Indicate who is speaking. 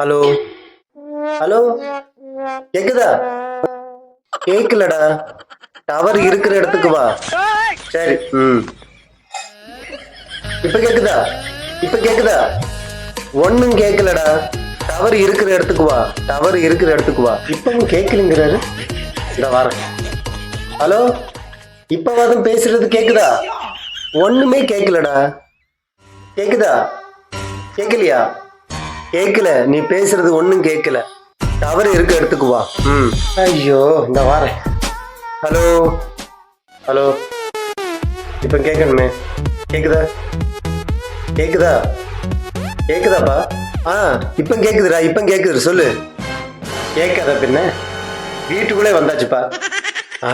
Speaker 1: Hello hello, கேக்குதா? கேக்கலடா. Tower இருக்கிற இடத்துக்கு வா. சரி. இப்ப கேக்குதா? இப்ப கேக்குதா? ஒண்ணும் கேக்கலடா. டவர் இருக்கிற இடத்துக்கு வா. டவர் இருக்கிற இடத்துக்கு வா. இப்பவும் கேக்கலங்கிறாரு. இந்த வாரம். ஹலோ, இப்பவாதும் பேசுறது கேக்குதா? ஒண்ணுமே கேக்கலடா. கேக்குதா? கேக்கலையா? கேக்கல. நீ பேசுறது ஒண்ணும் கேக்கல. டவர் இருக்க இடத்துக்கு வா. ஐயோ, இந்த வாரேன். ஹலோ ஹலோ, இப்ப கேட்கணுமே. கேக்குதா? கேக்குதா? கேக்குதாப்பா? ஆ, இப்ப கேக்குதுடா. இப்ப கேக்குது, சொல்லு. கேட்காத பின்ன. வீட்டுக்குள்ளே வந்தாச்சுப்பா. ஆ